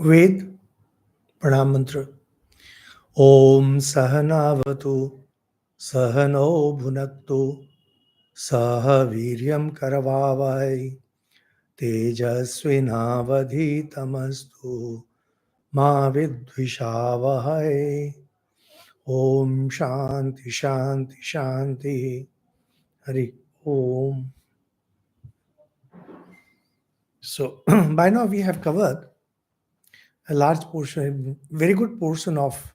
वेद प्रणाम मंत्र। ओम सहनावतु सहनौ भुनक्तु सह वीर्यं करवावहै तेजस्विनावधीतमस्तु मा विद्विषावहै। ओम शांति शांति शांति। हरि ओम. So by now we have covered a large portion, very good portion of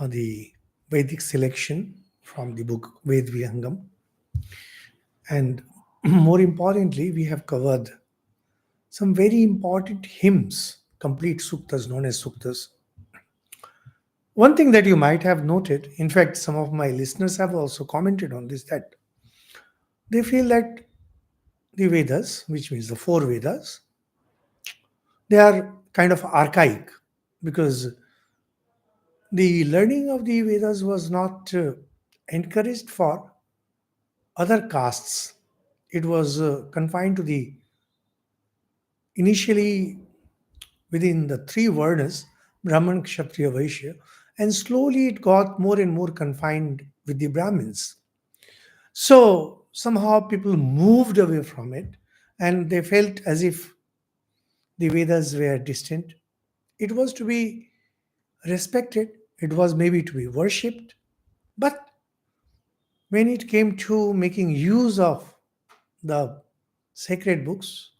the Vedic selection from the book Veda Vihangam. And more importantly, we have covered some very important hymns, complete suktas known as suktas. One thing that you might have noted, in fact, some of my listeners have also commented on this, that they feel that the Vedas, which means the four Vedas, they are kind of archaic because the learning of the Vedas was not encouraged for other castes. It was confined to the initially within the three varnas, Brahman, Kshatriya, Vaishya, and slowly it got more and more confined with the Brahmins. So somehow people moved away from it and they felt as if the Vedas were distant. It was to be respected, it was maybe to be worshipped, but when it came to making use of the sacred books,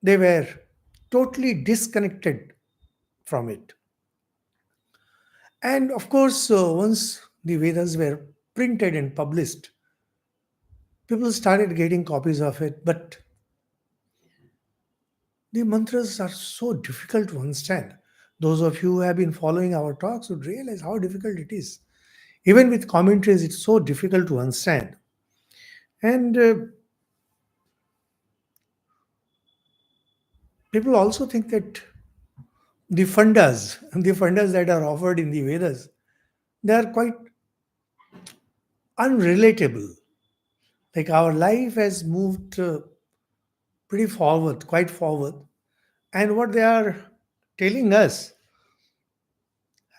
they were totally disconnected from it. And of course, once the Vedas were printed and published, people started getting copies of it. But the mantras are so difficult to understand. Those of you who have been following our talks would realize how difficult it is. Even with commentaries, it's so difficult to understand. And people also think that the fundas that are offered in the Vedas, they are quite unrelatable. Like our life has moved pretty forward, quite forward, and what they are telling us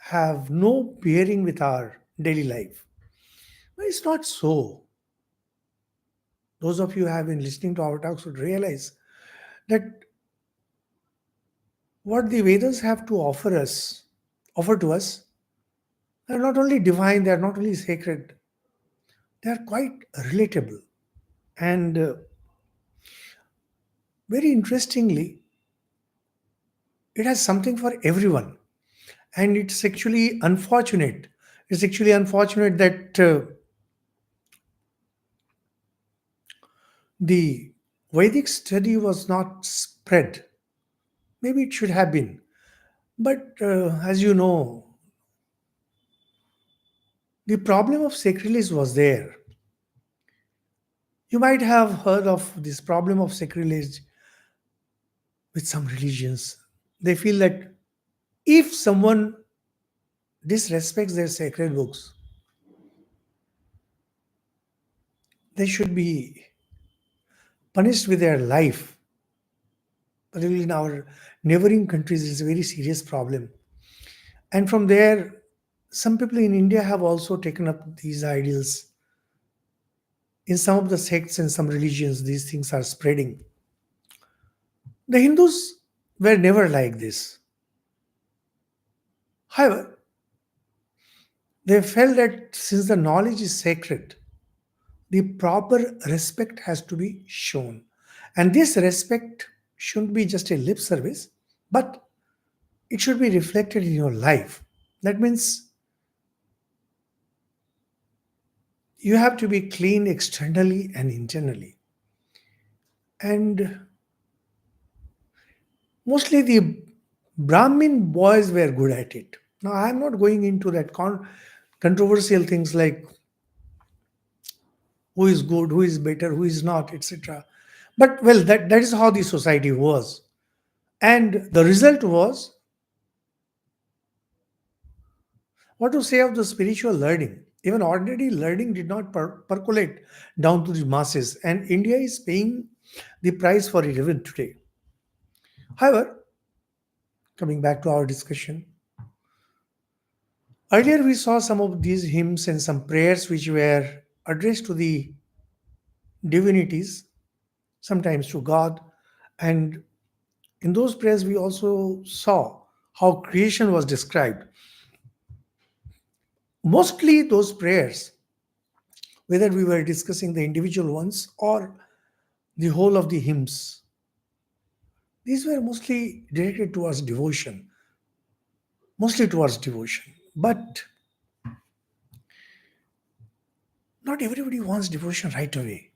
have no bearing with our daily life. But it's not so. Those of you who have been listening to our talks would realize that what the Vedas have to offer to us, are not only divine, they are not only sacred, they are quite relatable. And very interestingly, it has something for everyone. And it's actually unfortunate. It's actually unfortunate that the Vedic study was not spread. Maybe it should have been. But as you know, the problem of sacrilege was there. You might have heard of this problem of sacrilege with some religions. They feel that if someone disrespects their sacred books, they should be punished with their life. Particularly in our neighboring countries, it's a very serious problem. And from there, some people in India have also taken up these ideals. In some of the sects and some religions, these things are spreading. The Hindus were never like this. However, they felt that since the knowledge is sacred, the proper respect has to be shown. And this respect shouldn't be just a lip service, but it should be reflected in your life. That means you have to be clean externally and internally. And mostly the Brahmin boys were good at it. Now, I'm not going into that controversial things like who is good, who is better, who is not, etc. But well, that is how the society was. And the result was, what to say of the spiritual learning? Even ordinary learning did not percolate down to the masses, and India is paying the price for it even today. However, Coming back to our discussion, earlier we saw some of these hymns and some prayers which were addressed to the divinities, sometimes to God. And in those prayers, we also saw how creation was described. Mostly those prayers, whether we were discussing the individual ones or the whole of the hymns, these were mostly directed towards devotion, mostly towards devotion. But not everybody wants devotion right away.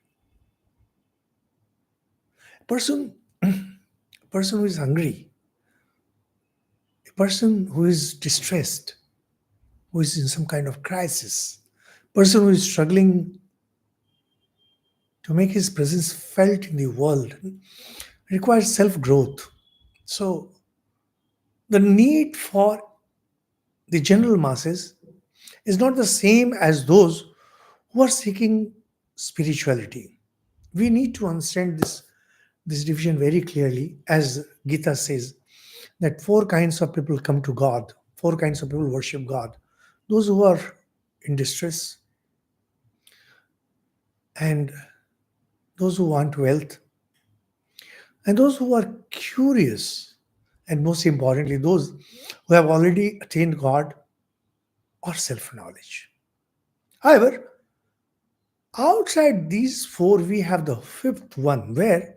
Person, a person who is hungry, a person who is distressed, who is in some kind of crisis, person who is struggling to make his presence felt in the world requires self growth. So, the need for the general masses is not the same as those who are seeking spirituality. We need to understand this division very clearly, as Gita says that four kinds of people come to God, four kinds of people worship God: those who are in distress, and those who want wealth, and those who are curious, and most importantly, those who have already attained God or self knowledge. However, outside these four, we have the fifth one where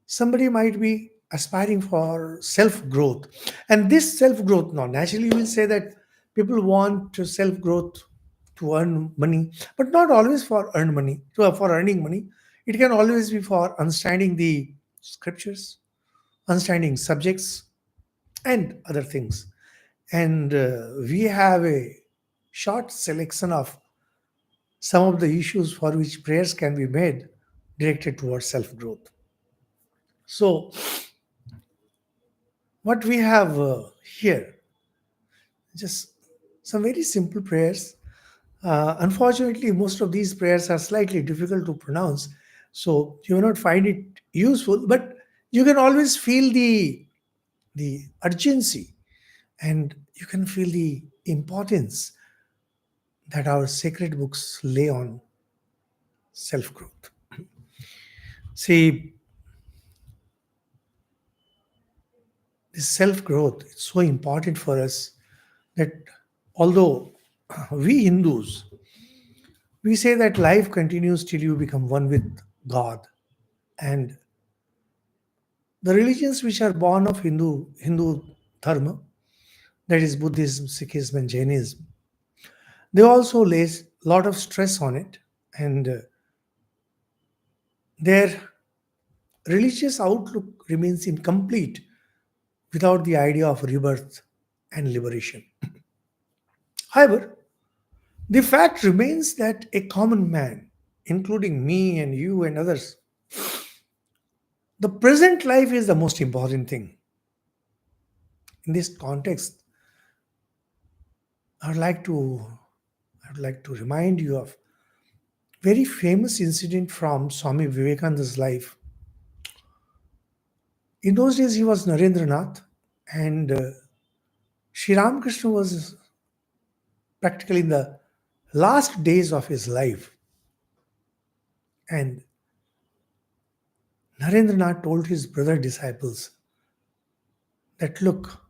somebody might be aspiring for self growth. And this self growth, now, naturally, you will say that people want to self growth to earn money, but not always for earn money, for earning money. It can always be for understanding the scriptures, understanding subjects, and other things. And we have a short selection of some of the issues for which prayers can be made directed towards self growth. So, what we have here, just some very simple prayers. Unfortunately, most of these prayers are slightly difficult to pronounce, so you will not find it useful, but you can always feel the urgency, and you can feel the importance that our sacred books lay on self growth. See, this self growth is so important for us that although we Hindus, we say that life continues till you become one with God. And the religions which are born of Hindu Dharma, that is Buddhism, Sikhism, and Jainism, they also lay a lot of stress on it. And their religious outlook remains incomplete without the idea of rebirth and liberation. However, the fact remains that a common man, including me and you and others, the present life is the most important thing. In this context, I'd like to I'd like to remind you of very famous incident from Swami Vivekananda's life. In those days, he was Narendranath, and Sri Ramakrishna was practically in the last days of his life. And Narendranath told his brother disciples that, look,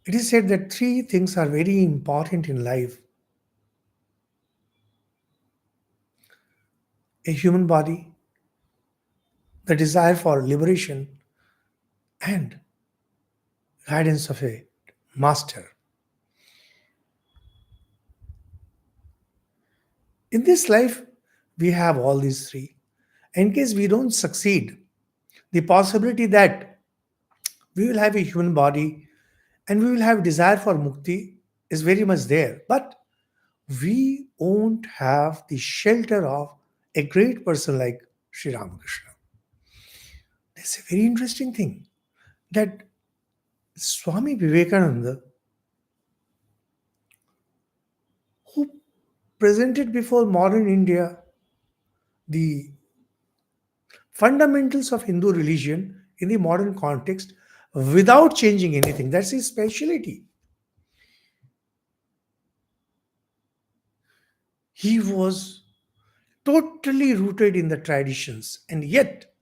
it is said that three things are very important in life: a human body, the desire for liberation, and guidance of a master. In this life, we have all these three. In case we don't succeed, the possibility that we will have a human body and we will have desire for mukti is very much there. But we won't have the shelter of a great person like Sri Ramakrishna. That's a very interesting thing that Swami Vivekananda, who presented before modern India the fundamentals of Hindu religion in the modern context, without changing anything. That's his specialty. He was totally rooted in the traditions, and yet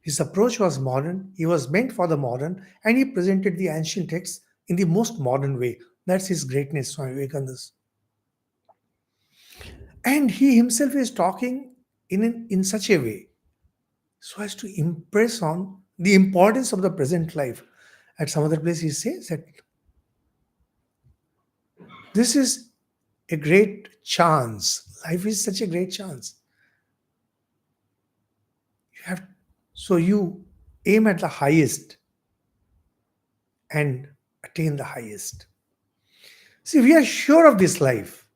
his approach was modern. He was meant for the modern, and he presented the ancient texts in the most modern way. That's his greatness, Swami Vivekananda. And he himself is talking in such a way so as to impress on the importance of the present life. At some other place, he says that this is a great chance. Life is such a great chance. You have so you aim at the highest and attain the highest. See, we are sure of this life.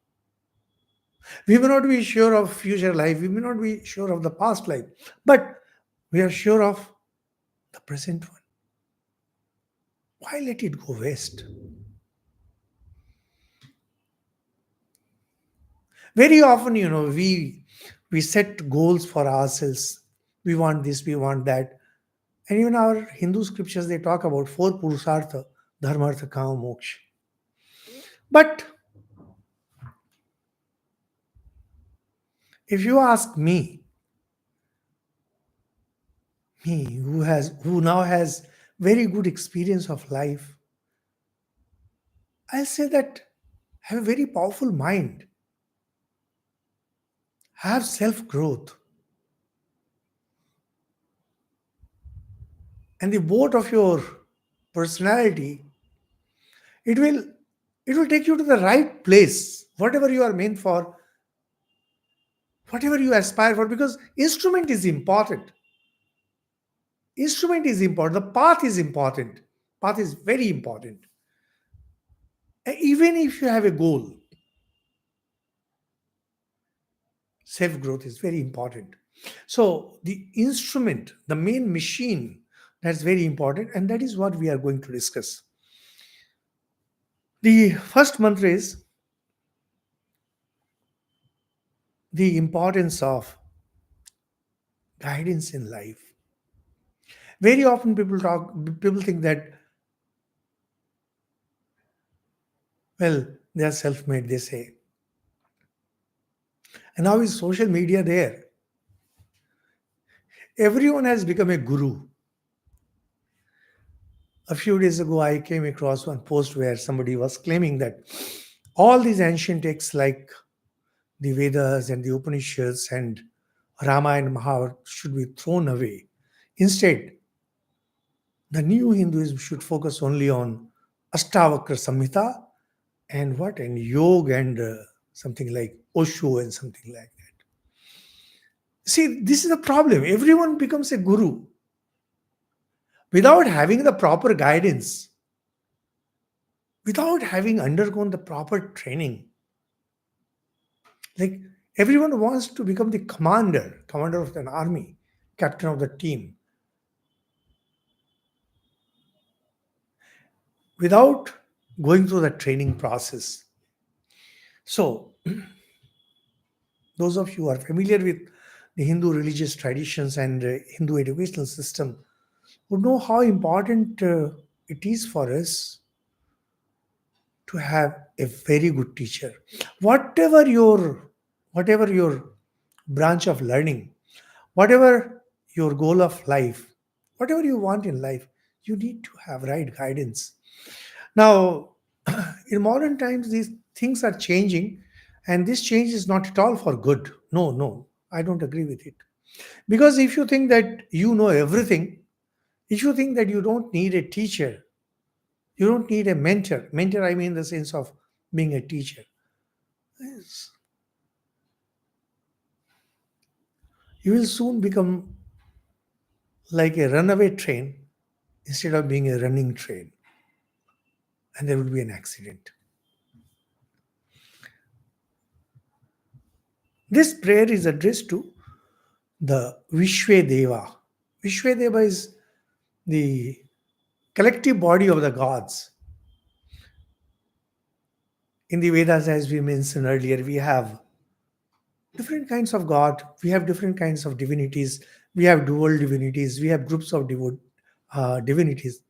We may not be sure of future life. We may not be sure of the past life, but we are sure of the present one. Why let it go waste? Very often, we set goals for ourselves. We want this, we want that. And even our Hindu scriptures, they talk about four purusartha, dharma, artha, kama, moksha. But if you ask me who now has very good experience of life, I'll say that have a very powerful mind, have self-growth, and the boat of your personality, it will take you to the right place, whatever you are meant for, whatever you aspire for, because instrument is important. Instrument is important. The path is important. Path is very important. Even if you have a goal, self-growth is very important. So the instrument, the main machine, that's very important, and that is what we are going to discuss. The first mantra is the importance of guidance in life. Very often people think that, well, they are self-made, they say. And now is social media there. Everyone has become a guru. A few days ago, I came across one post where somebody was claiming that all these ancient texts like the Vedas and the Upanishads and Ramayana and Mahabharata should be thrown away. Instead, the new Hinduism should focus only on Astavakra Samhita and what? And yoga and something like Osho and something like that. See, this is the problem. Everyone becomes a guru without having the proper guidance, without having undergone the proper training. Like everyone wants to become the commander of an army, captain of the team, without going through the training process. So, those of you who are familiar with the Hindu religious traditions and Hindu educational system would know how important it is for us to have a very good teacher. Whatever your branch of learning, whatever your goal of life, whatever you want in life, you need to have right guidance. Now, in modern times, these things are changing, and this change is not at all for good. No, no, I don't agree with it. Because if you think that you know everything, if you think that you don't need a teacher, you don't need a mentor, I mean, in the sense of being a teacher. Yes. You will soon become like a runaway train instead of being a running train, and there will be an accident. This prayer is addressed to the Vishvedeva. Vishvedeva is the collective body of the gods. In the Vedas, as we mentioned earlier, we have different kinds of God, we have different kinds of divinities, we have dual divinities, we have groups of divinities.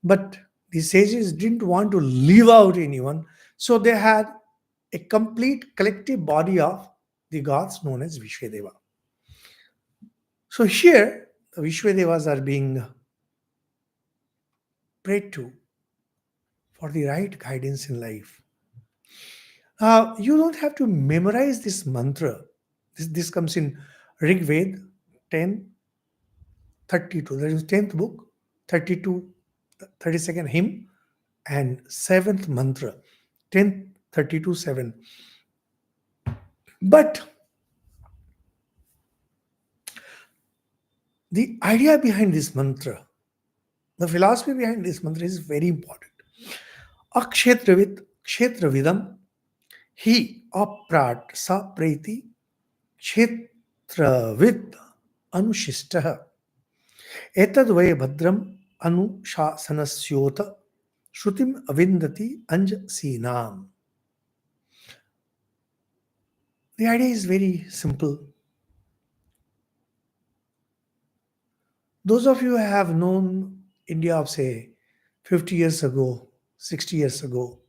But the sages didn't want to leave out anyone, so they had a complete collective body of the gods known as Vishwadeva. So here, the Vishwadevas are being prayed to for the right guidance in life. You don't have to memorize this mantra. This comes in Rig Ved 10:32. That is 10th book, 32, 32nd hymn, and 7th mantra, 10:32 7. But the idea behind this mantra, the philosophy behind this mantra is very important. Akshetravit kshetravidam hi aprat sa preti kshetravit अनुशिष्टः एतद्वै Bhadram अनुशासनस्योत श्रुतिम अविन्दति अंजसीनाम. The idea is very simple. Those of you who have known India of, say, 50 years ago, 60 years ago,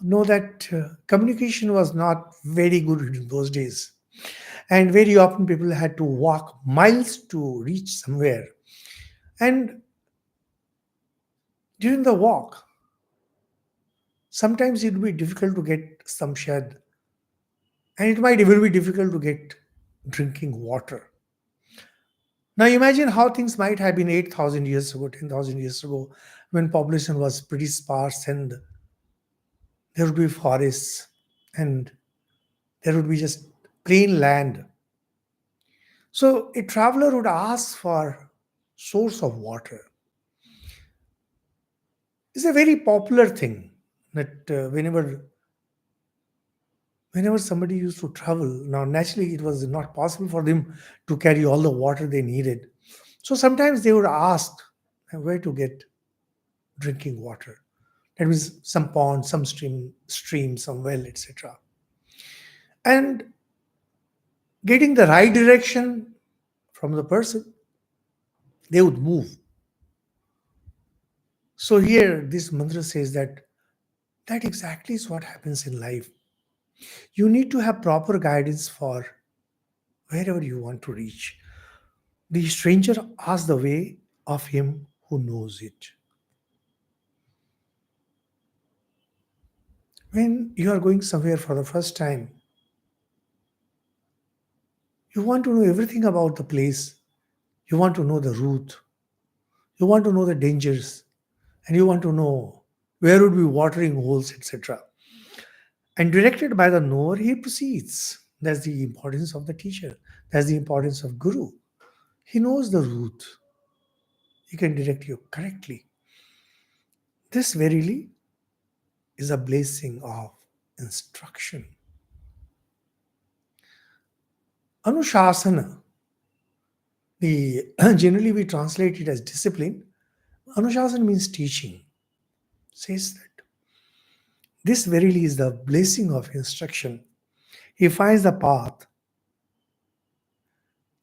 know that communication was not very good in those days. And very often people had to walk miles to reach somewhere. And during the walk, sometimes it would be difficult to get some shed. And it might even be difficult to get drinking water. Now imagine how things might have been 8,000 years ago, 10,000 years ago, when population was pretty sparse and there would be forests and there would be just plain land. So a traveler would ask for source of water. It's a very popular thing that whenever somebody used to travel, now naturally it was not possible for them to carry all the water they needed. So sometimes they would ask where to get drinking water. That means some pond, some stream, some well, etc. And getting the right direction from the person, they would move. So here this mantra says that exactly is what happens in life. You need to have proper guidance for wherever you want to reach. The stranger asks the way of him who knows it. When you are going somewhere for the first time, you want to know everything about the place. You want to know the route. You want to know the dangers. And you want to know where would be watering holes, etc. And directed by the knower, he proceeds. That's the importance of the teacher. That's the importance of Guru. He knows the route. He can direct you correctly. This verily is a blessing of instruction. Anushasana, generally we translate it as discipline. Anushasana means teaching. Says that this verily is the blessing of instruction. He finds the path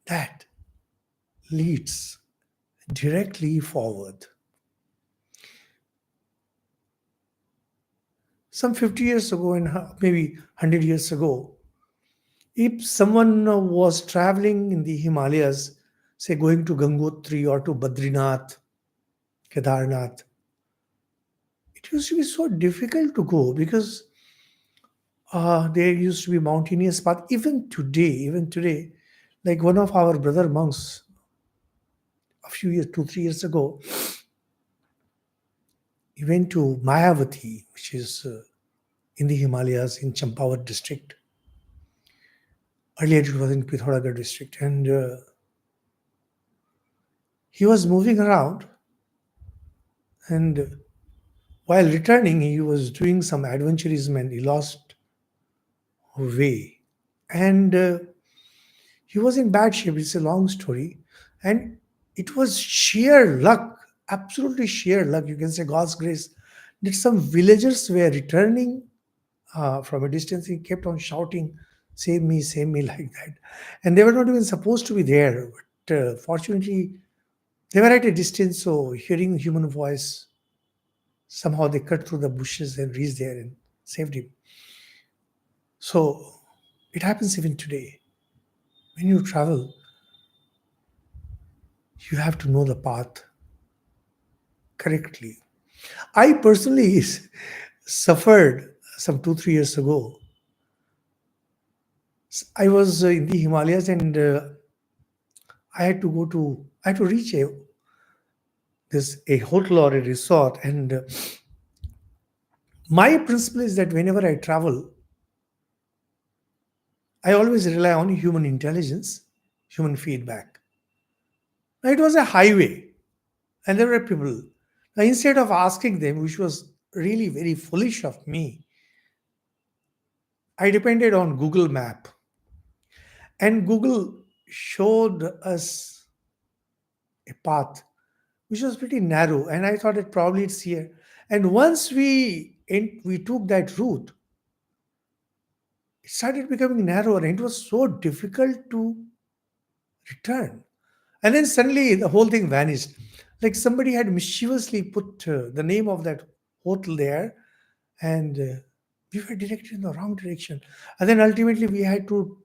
that leads directly forward. Some 50 years ago and maybe 100 years ago, if someone was traveling in the Himalayas, say going to Gangotri or to Badrinath, Kedarnath, it used to be so difficult to go because there used to be mountainous path. Even today, like one of our brother monks, a few years, 2-3 years ago, he went to Mayavati, which is in the Himalayas in Champawat district. Earlier it was in Pithoragarh district, and he was moving around, and while returning, he was doing some adventurism and he lost way. And he was in bad shape. It's a long story. And it was sheer luck, absolutely sheer luck. You can say God's grace, that some villagers were returning from a distance. He kept on shouting, save me, like that. And they were not even supposed to be there. But fortunately, They were at a distance, so hearing human voice, somehow they cut through the bushes and reached there and saved him. So it happens even today. When you travel, you have to know the path correctly. I personally suffered some 2 3 years ago. I was in the Himalayas and I had to reach a hotel or a resort. And my principle is that whenever I travel, I always rely on human intelligence, human feedback. Now, it was a highway and there were people. Now, instead of asking them, which was really very foolish of me, I depended on Google Map. And Google showed us a path which was pretty narrow. And I thought that probably it's here. And once we took that route, it started becoming narrower and it was so difficult to return. And then suddenly the whole thing vanished. Like somebody had mischievously put the name of that hotel there, and we were directed in the wrong direction. And then ultimately we had to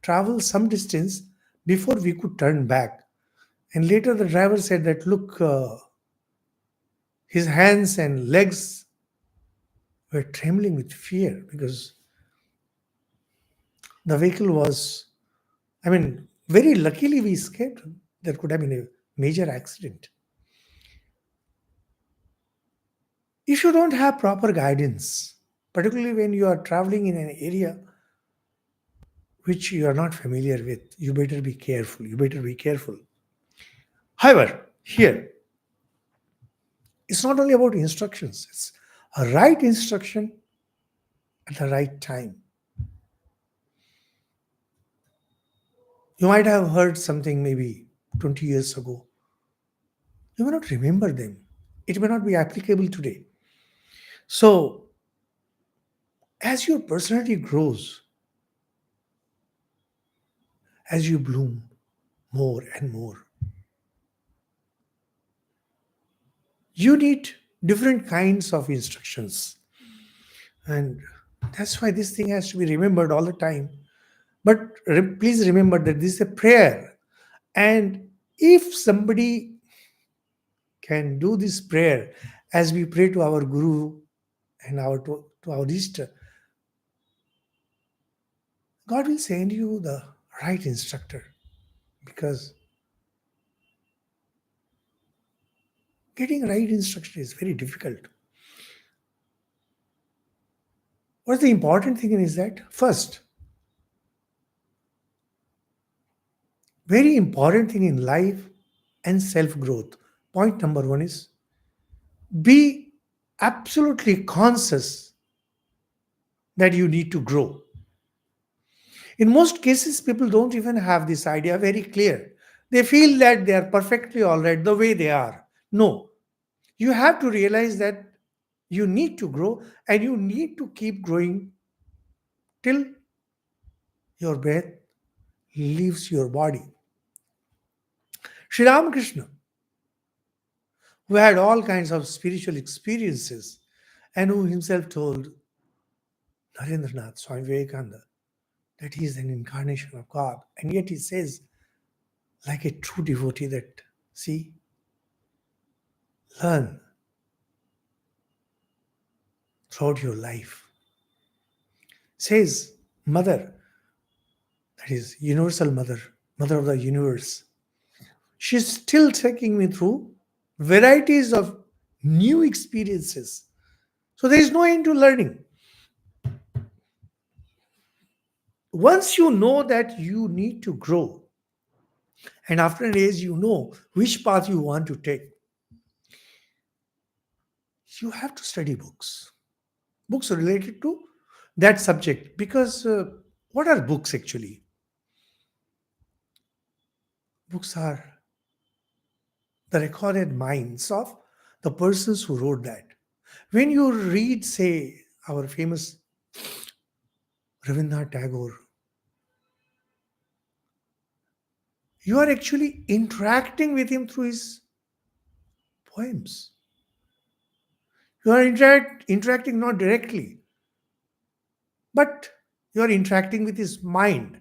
travel some distance before we could turn back. And later the driver said that, look, his hands and legs were trembling with fear because the vehicle was, I mean, very luckily we escaped. There could have been a major accident. If you don't have proper guidance, particularly when you are traveling in an area which you are not familiar with, you better be careful. You better be careful. However, here, it's not only about instructions, it's a right instruction at the right time. You might have heard something maybe 20 years ago. You may not remember them. It may not be applicable today. So, as your personality grows, as you bloom more and more, you need different kinds of instructions. And that's why this thing has to be remembered all the time. But please remember that this is a prayer. And if somebody can do this prayer as we pray to our Guru and to our Ishta, God will send you the right instructor, because getting right instruction is very difficult. What's the important thing is that first, very important thing in life and self growth. Point number one is be absolutely conscious that you need to grow. In most cases, people don't even have this idea very clear. They feel that they are perfectly all right the way they are. No, you have to realize that you need to grow and you need to keep growing till your breath leaves your body. Sri Ramakrishna, who had all kinds of spiritual experiences and who himself told Narendranath, Swami Vivekananda, that he is an incarnation of God. And yet he says, like a true devotee, that, see, learn throughout your life. Says Mother, that is Universal Mother, Mother of the Universe. She's still taking me through varieties of new experiences. So there is no end to learning. Once you know that you need to grow, and after an age you know which path you want to take, you have to study books related to that subject. Because what are books actually? Books are the recorded minds of the persons who wrote that. When you read, say, our famous Rabindranath Tagore, you are actually interacting with him through his poems. You are interacting not directly, but you are interacting with his mind,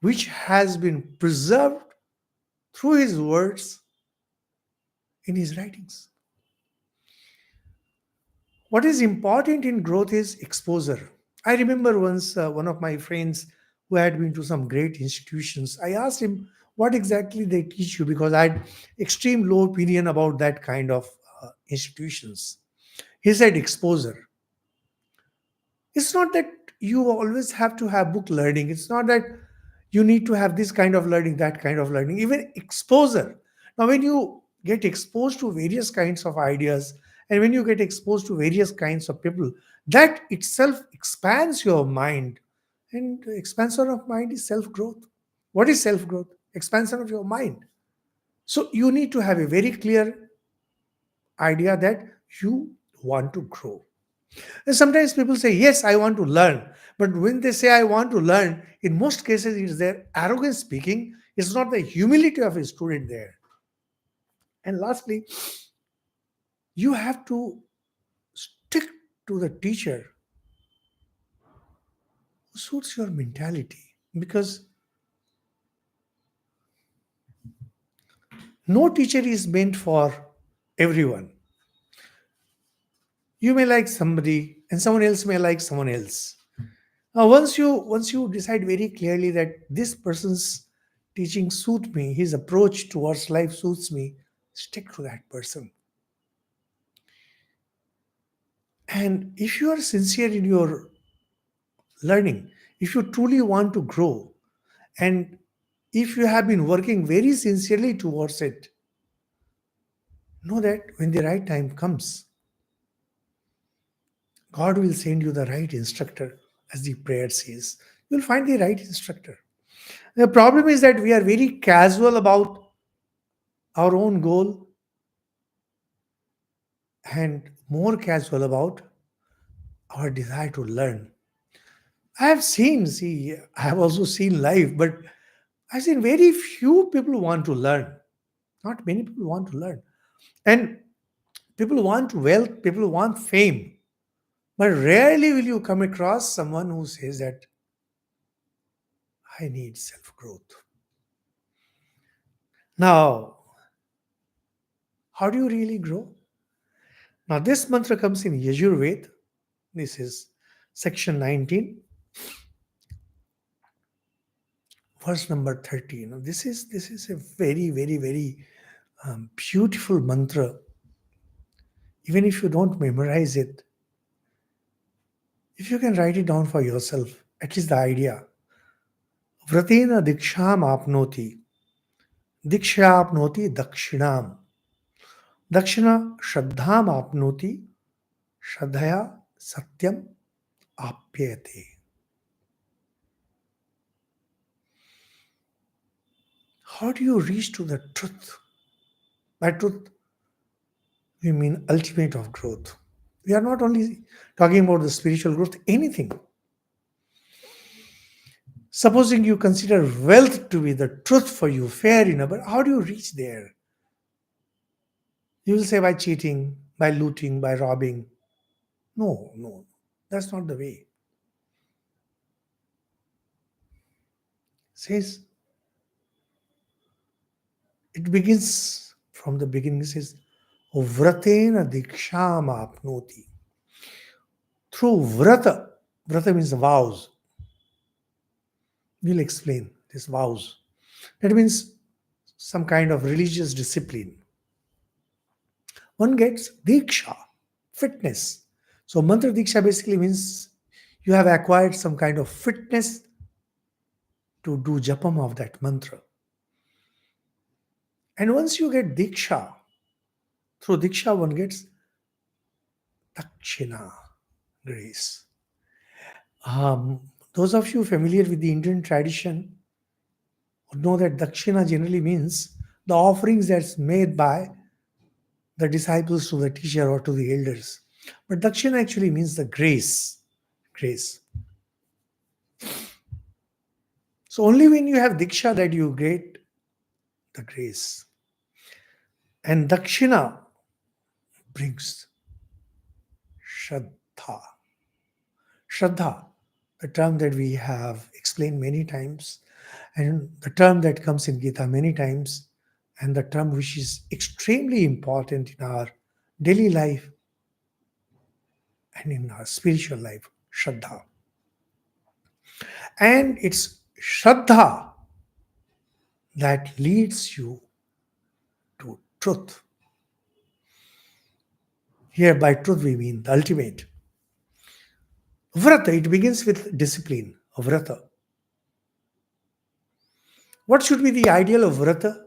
which has been preserved through his words in his writings. What is important in growth is exposure. I remember once one of my friends who had been to some great institutions, I asked him what exactly they teach you because I had extreme low opinion about that kind of institutions. He said exposure. It's not that you always have to have book learning. It's not that you need to have this kind of learning, that kind of learning, even exposure. Now, when you get exposed to various kinds of ideas and when you get exposed to various kinds of people, that itself expands your mind. And expansion of mind is self growth. What is self growth? Expansion of your mind. So, you need to have a very clear idea that you want to grow. And sometimes people say, yes, I want to learn. But when they say, I want to learn, in most cases, it's their arrogance speaking. It's not the humility of a student there. And lastly, you have to stick to the teacher who suits your mentality. Because no teacher is meant for everyone. You may like somebody, and someone else may like someone else. Now, once you decide very clearly that this person's teaching suits me, his approach towards life suits me, stick to that person. And if you are sincere in your learning, if you truly want to grow, and if you have been working very sincerely towards it, know that when the right time comes, God will send you the right instructor, as the prayer says. You'll find the right instructor. The problem is that we are very casual about our own goal and more casual about our desire to learn. I have also seen life, but I've seen very few people want to learn. Not many people want to learn. And people want wealth, people want fame. But rarely will you come across someone who says that I need self growth. Now, how do you really grow? Now, this mantra comes in Yajuḥ. This is section 19, verse number 30. Now, this is a very, very, very beautiful mantra. Even if you don't memorize it, if you can write it down for yourself, at least the idea. Vratena diksham apnoti. Diksha apnoti dakshinam. Dakshina shraddham apnoti. Shraddhaya satyam apyate. How do you reach to the truth? By truth, we mean ultimate of growth. We are not only talking about the spiritual growth, anything. Supposing you consider wealth to be the truth for you, fair enough, but how do you reach there? You will say by cheating, by looting, by robbing. No, no, that's not the way. It says it begins from the beginning. It says, Vratena diksham apnoti. Through vrata, vrata means vows. We'll explain this vows. That means some kind of religious discipline. One gets diksha, fitness. So mantra diksha basically means you have acquired some kind of fitness to do japam of that mantra. And once you get diksha, through diksha one gets dakshina, grace. Those of you familiar with the Indian tradition would know that dakshina generally means the offerings that's made by the disciples to the teacher or to the elders. But dakshina actually means the grace. Grace. So only when you have diksha that you get the grace. And dakshina brings Shraddha. Shraddha, the term that we have explained many times, and the term that comes in Gita many times, and the term which is extremely important in our daily life and in our spiritual life, Shraddha. And it's Shraddha that leads you to truth. Here, by truth, we mean the ultimate. Vrata, it begins with discipline, vrata. What should be the ideal of vrata?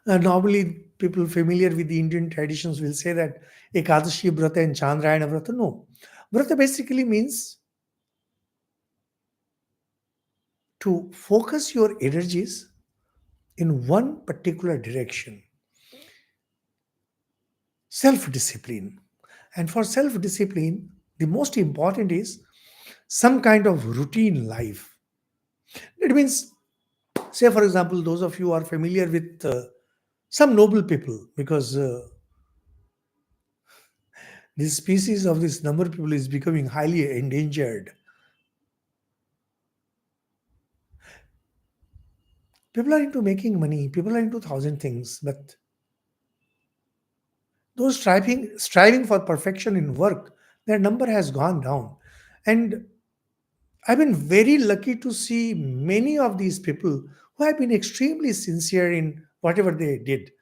Normally, people familiar with the Indian traditions will say that Ekadashi vrata and Chandrayana vrata. No. Vrata basically means to focus your energies in one particular direction. Self-discipline. And for self-discipline, the most important is some kind of routine life. It means, say for example, those of you who are familiar with some noble people, because this species of this number of people is becoming highly endangered. People are into making money, people are into thousand things, but those striving for perfection in work, their number has gone down. And I've been very lucky to see many of these people who have been extremely sincere in whatever they did.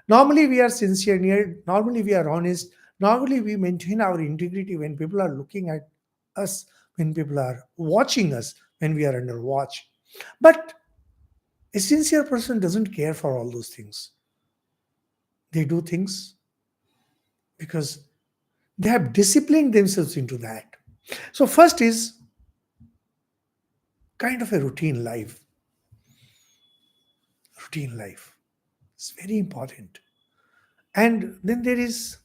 Normally, we are sincere, normally, we are honest, normally, we maintain our integrity when people are looking at us, when people are watching us, when we are under watch. But a sincere person doesn't care for all those things. They do things because they have disciplined themselves into that. So, first is kind of a routine life. Routine life. It's very important. And then there is,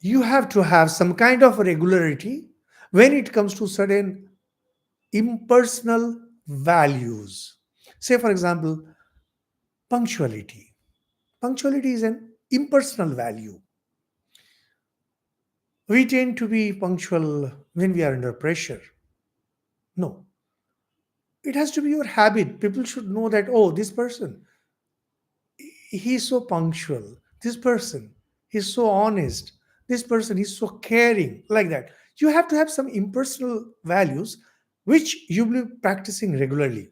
you have to have some kind of regularity when it comes to certain impersonal values. Say, for example, punctuality. Punctuality is an impersonal value. We tend to be punctual when we are under pressure. No. It has to be your habit. People should know that, oh, this person, he's so punctual. This person, he's so honest. This person is so caring, like that. You have to have some impersonal values which you will be practicing regularly.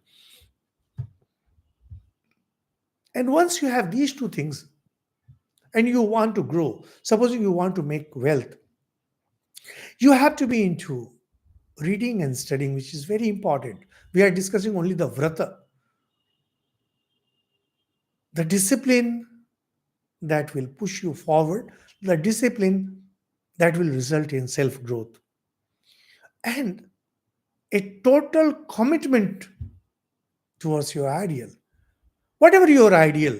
And once you have these two things and you want to grow, supposing you want to make wealth, you have to be into reading and studying, which is very important. We are discussing only the vrata, the discipline that will push you forward, the discipline that will result in self growth, and a total commitment towards your ideal. Whatever your ideal,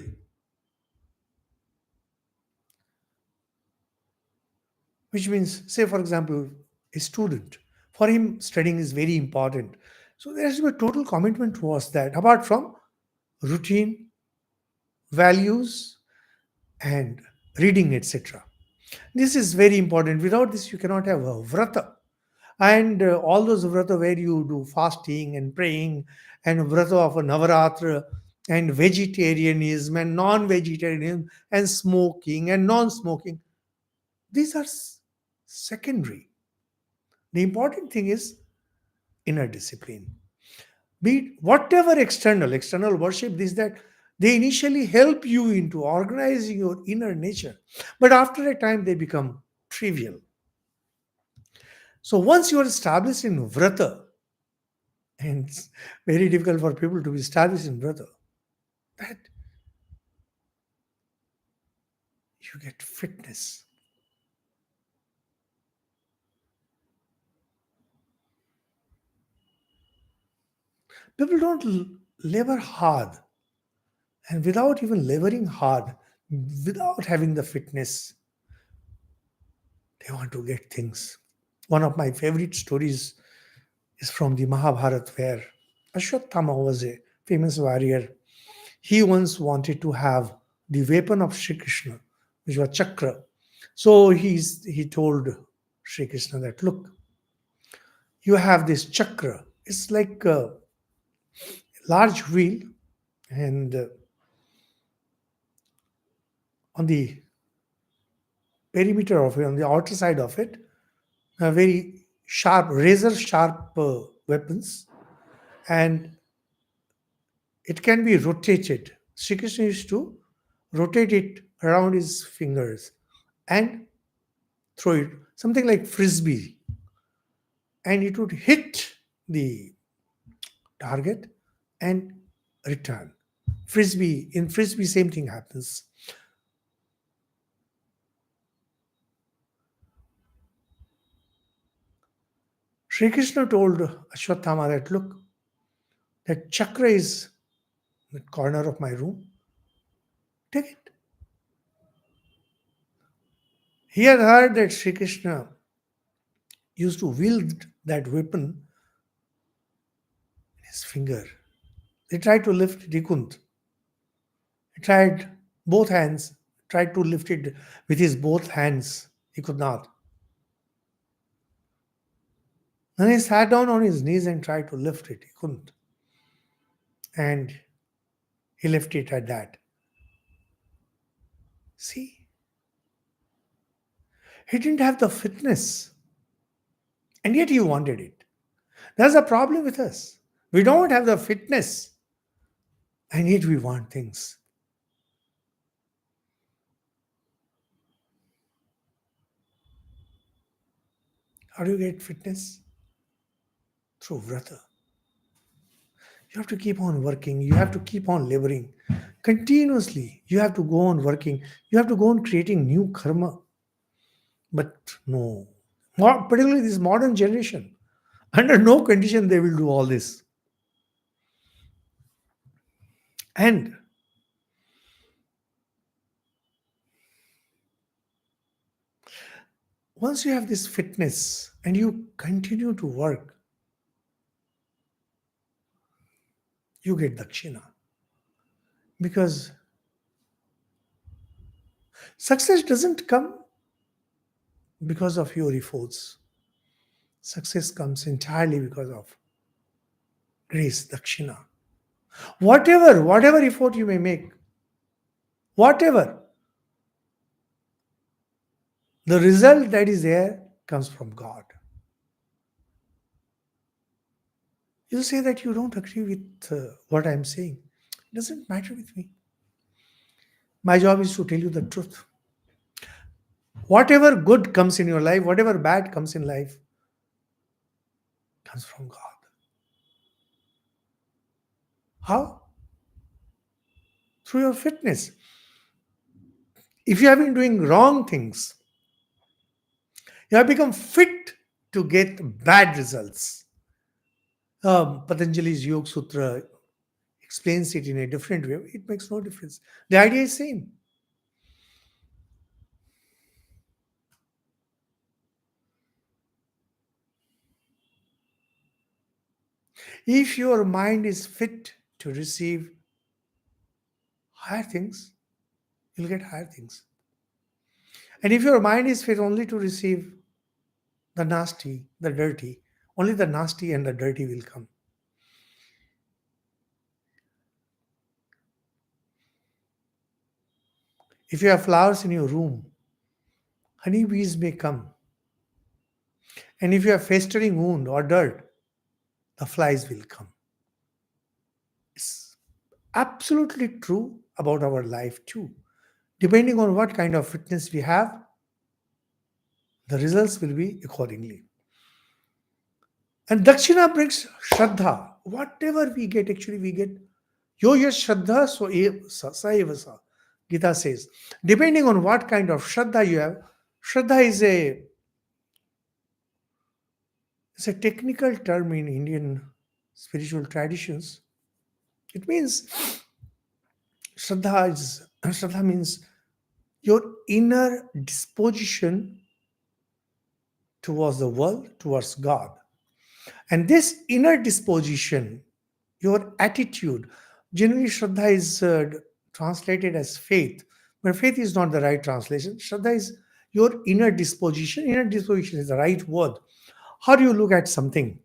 which means, say, for example, a student, for him, studying is very important. So there has to be a total commitment towards that, apart from routine, values, and reading, etc. This is very important. Without this, you cannot have a vrata. And all those vrata where you do fasting and praying, and vrata of a Navaratra, and vegetarianism and non-vegetarianism, and smoking and non-smoking, these are secondary. The important thing is inner discipline. Be it whatever external worship, this, that, they initially help you into organizing your inner nature, but after a time they become trivial. So once you are established in vrata, and it's very difficult for people to be established in vrata, that you get fitness. People don't labor hard, and without even laboring hard, without having the fitness, they want to get things. One of my favorite stories is from the Mahabharata, where Ashwatthama was a famous warrior. He once wanted to have the weapon of Sri Krishna, which was chakra. So he told Sri Krishna that, look, you have this chakra. It's like a large wheel, and on the perimeter of it, on the outer side of it, very sharp, razor sharp weapons, and it can be rotated. Sri Krishna used to rotate it around his fingers and throw it, something like frisbee, and it would hit the target and return. In frisbee, same thing happens. Sri Krishna told Ashwatthama that, look, that chakra is in the corner of my room. Take it. He had heard that Sri Krishna used to wield that weapon in his finger. He tried to lift it, he couldn't. He tried both hands, tried to lift it with his both hands. He could not. Then he sat down on his knees and tried to lift it. He couldn't. And he left it at that. See, he didn't have the fitness, and yet he wanted it. There's a problem with us. We don't have the fitness, and yet we want things. How do you get fitness? Through vrata. You have to keep on working. You have to keep on laboring. Continuously, you have to go on working. You have to go on creating new karma. But no, particularly this modern generation, under no condition they will do all this. And once you have this fitness and you continue to work, you get dakshina. Because success doesn't come because of your efforts. Success comes entirely because of grace, dakshina. Whatever effort you may make, whatever, the result that is there comes from God. You say that you don't agree with what I'm saying. It doesn't matter with me. My job is to tell you the truth. Whatever good comes in your life, whatever bad comes in life, comes from God. How? Through your fitness. If you have been doing wrong things, you have become fit to get bad results. Patanjali's Yoga Sutra explains it in a different way. It makes no difference. The idea is same. If your mind is fit to receive higher things, you'll get higher things. And if your mind is fit only to receive the nasty, the dirty, only the nasty and the dirty will come. If you have flowers in your room, honeybees may come. And if you have festering wound or dirt, the flies will come. It's absolutely true about our life too. Depending on what kind of fitness we have, the results will be accordingly. And Dakshina brings Shraddha. Whatever we get, actually we get. Yo yash Shraddha sa eva sa. Gita says. Depending on what kind of Shraddha you have, Shraddha is it's a technical term in Indian spiritual traditions. It means Shraddha means your inner disposition towards the world, towards God. And this inner disposition, your attitude, generally Shraddha is translated as faith. But faith is not the right translation. Shraddha is your inner disposition. Inner disposition is the right word. How do you look at something?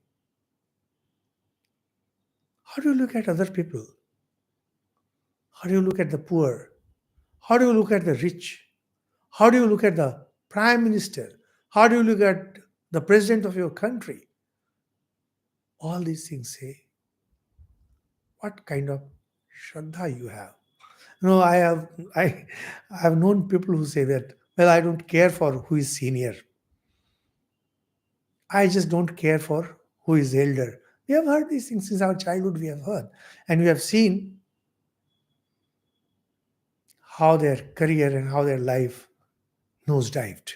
How do you look at other people? How do you look at the poor? How do you look at the rich? How do you look at the prime minister? How do you look at the president of your country? All these things say what kind of Shraddha you have. I I have known people who say that, well, I don't care for who is senior. I just don't care for who is elder. We have heard these things since our childhood, we have heard. And we have seen how their career and how their life nosedived.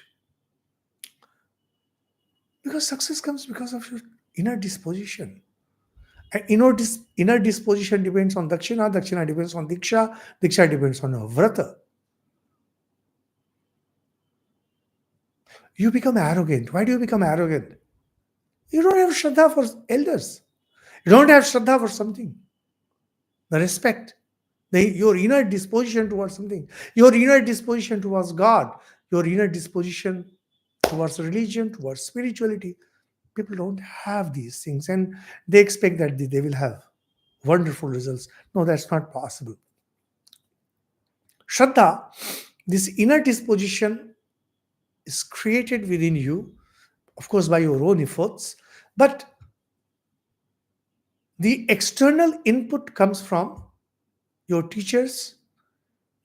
Because success comes because of your inner disposition. And inner disposition depends on dakshina, dakshina depends on diksha, diksha depends on vrata. You become arrogant. Why do you become arrogant? You don't have shraddha for elders. You don't have shraddha for something. The respect, your inner disposition towards something, your inner disposition towards God, your inner disposition towards religion, towards spirituality. People don't have these things and they expect that they will have wonderful results. No, that's not possible. Shraddha, this inner disposition is created within you, of course, by your own efforts, but the external input comes from your teachers,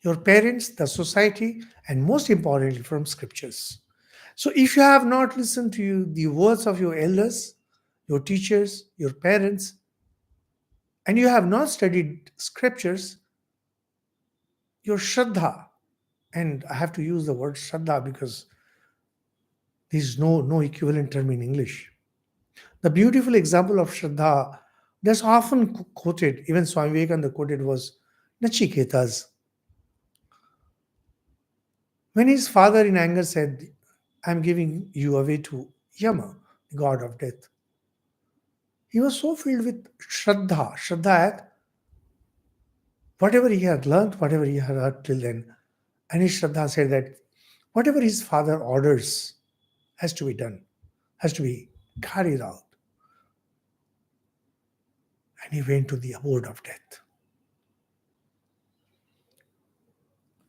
your parents, the society, and most importantly, from scriptures. So if you have not listened to the words of your elders, your teachers, your parents, and you have not studied scriptures, your Shraddha, and I have to use the word Shraddha because there is no equivalent term in English. The beautiful example of Shraddha that's often quoted, even Swami Vivekananda quoted, was Nachiketa's. When his father in anger said, I'm giving you away to Yama, the god of death, he was so filled with Shraddha, Shraddha, whatever he had learned, whatever he had heard till then. And his Shraddha said that whatever his father orders has to be done, has to be carried out. And he went to the abode of death.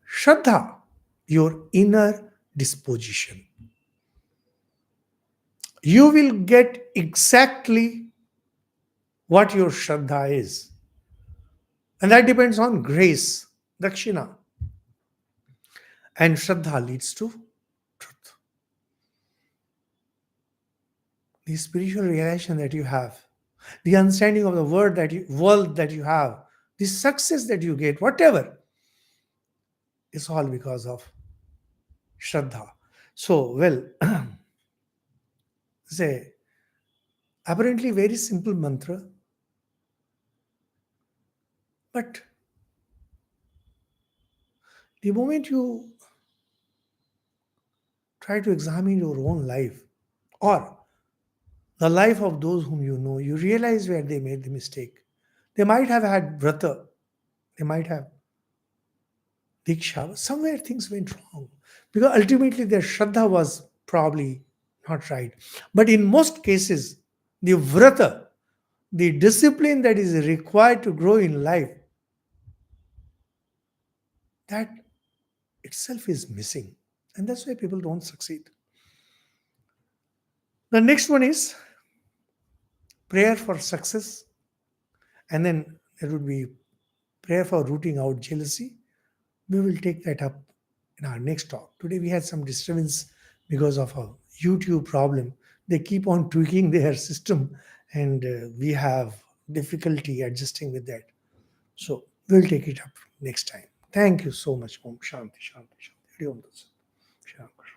Shraddha, your inner disposition. You will get exactly what your Shraddha is. And that depends on grace, dakshina. And Shraddha leads to truth. The spiritual realization that you have, the understanding of the world that you have, the success that you get, whatever, is all because of Shraddha. So, well, say apparently very simple mantra, but the moment you try to examine your own life or the life of those whom you know, you realize where they made the mistake. They might have had vrata, they might have diksha, but somewhere things went wrong because ultimately their shraddha was probably not right. But in most cases, the vrata, the discipline that is required to grow in life, that itself is missing. And that's why people don't succeed. The next one is prayer for success. And then there would be prayer for rooting out jealousy. We will take that up in our next talk. Today we had some disturbance because of a YouTube problem. They keep on tweaking their system and we have difficulty adjusting with that. So we'll take it up next time. Thank you so much. Om Shanti, Shanti, Shanti. Hari Om Tat Sat. Shanti.